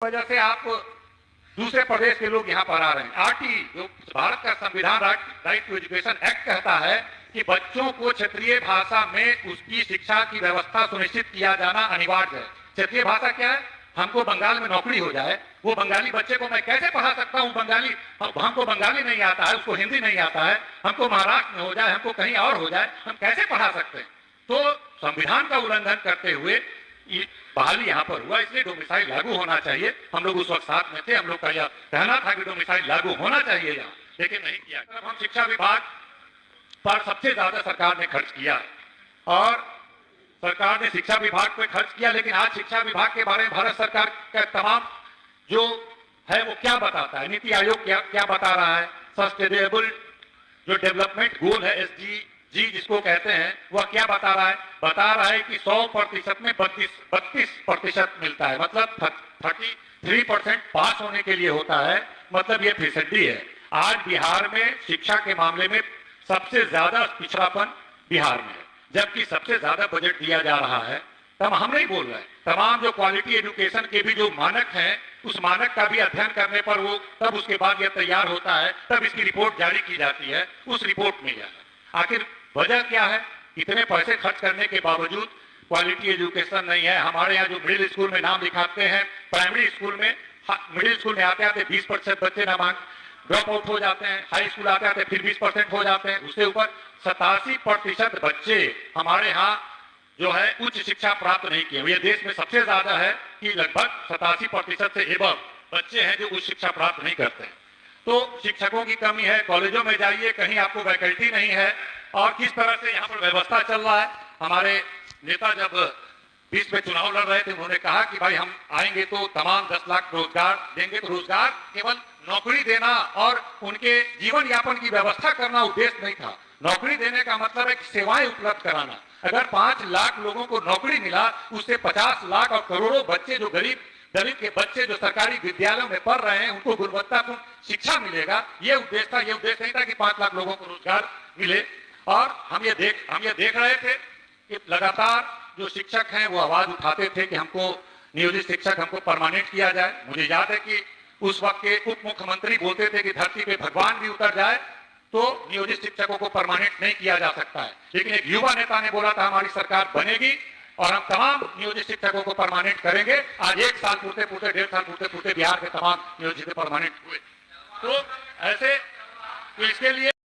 वजह से आप दूसरे प्रदेश के लोग यहाँ पर आ रहे हैं। आरटी जो भारत का संविधान राइट टू एजुकेशन एक्ट कहता है कि बच्चों को क्षेत्रीय भाषा में उसकी शिक्षा की व्यवस्था सुनिश्चित किया जाना अनिवार्य है। क्षेत्रीय भाषा क्या है? हमको बंगाल में नौकरी हो जाए, वो बंगाली बच्चे को मैं कैसे पढ़ा सकता हूँ? बंगाली हमको बंगाली नहीं आता है, उसको हिंदी नहीं आता है, हमको महाराष्ट्र में हो जाए, हमको कहीं और हो जाए, हम कैसे पढ़ा सकते हैं? तो संविधान का उल्लंघन करते हुए बहाली यहाँ पर हुआ, इसलिए डोमिसाइल लागू होना चाहिए। हम लोग उस वक्त साथ में थे, हम लोग का यह कहना था कि डोमिसाइल लागू होना चाहिए यहाँ, लेकिन नहीं किया। हम शिक्षा विभाग पर सबसे ज्यादा सरकार ने खर्च किया और सरकार ने शिक्षा विभाग पे खर्च किया, लेकिन आज शिक्षा विभाग के बारे में भारत सरकार का तमाम जो है वो क्या बताता है? नीति आयोग क्या बता रहा है? सस्टेनेबल जो डेवलपमेंट गोल है SDG जिसको कहते हैं, वह क्या बता रहा है? बता रहा है कि 100% में 32% मिलता है, मतलब 33% पास होने के लिए होता है, मतलब ये फिसड्डी है। आज बिहार में शिक्षा के मामले में सबसे ज्यादा पिछड़ापन बिहार में है, जबकि सबसे ज्यादा बजट दिया जा रहा है। तब हम नहीं बोल रहे, तमाम जो क्वालिटी एजुकेशन के भी जो मानक हैं, उस मानक का भी अध्ययन करने पर वो तब उसके बाद यह तैयार होता है, तब इसकी रिपोर्ट जारी की जाती है। उस रिपोर्ट में आखिर वजह क्या है? इतने पैसे खर्च करने के बावजूद क्वालिटी एजुकेशन नहीं है। हमारे यहाँ जो मिडिल स्कूल में नाम लिखाते हैं, प्राइमरी स्कूल में मिडिल स्कूल में आते आते 20% बच्चे नामांक ड्रॉप आउट हो जाते हैं, हाई स्कूल आते आते फिर 20% हो जाते हैं, उससे ऊपर 87% बच्चे हमारे यहाँ जो है उच्च शिक्षा प्राप्त नहीं किए। ये देश में सबसे ज्यादा है कि लगभग 87% से एबव बच्चे हैं जो उच्च शिक्षा प्राप्त नहीं करते हैं। तो शिक्षकों की कमी है, कॉलेजों में जाइए कहीं आपको फैकल्टी नहीं है। और किस तरह से यहाँ पर व्यवस्था चल रहा है? हमारे नेता जब बीच में चुनाव लड़ रहे थे, उन्होंने कहा कि भाई हम आएंगे तो तमाम 10 लाख रोजगार देंगे। तो रोजगार केवल नौकरी देना और उनके जीवन यापन की व्यवस्था करना उद्देश्य नहीं था। नौकरी देने का मतलब है कि सेवाएं उपलब्ध कराना। अगर 5 लाख लोगों को नौकरी मिला, उससे 50 लाख और करोड़ों बच्चे जो गरीब दलित के बच्चे जो सरकारी विद्यालयों में पढ़ रहे हैं, उनको गुणवत्तापूर्ण शिक्षा मिलेगा। ये उद्देश्य था। ये उद्देश्य नहीं था कि 5 लाख लोगों को रोजगार मिले। और हम ये देख रहे थे कि लगातार जो शिक्षक हैं वो आवाज उठाते थे कि हमको नियोजित शिक्षक हमको परमानेंट किया जाए। मुझे याद है कि उस वक्त के उप मुख्यमंत्री बोलते थे कि धरती पे भगवान भी उतर जाए तो नियोजित शिक्षकों को परमानेंट नहीं किया जा सकता है। लेकिन एक युवा नेता ने बोला था हमारी सरकार बनेगी और हम तमाम नियोजित शिक्षकों को परमानेंट करेंगे। आज 1 साल पूर्ते 1.5 साल पूर्ते बिहार के तमाम नियोजित परमानेंट हुए। तो ऐसे तो इसके लिए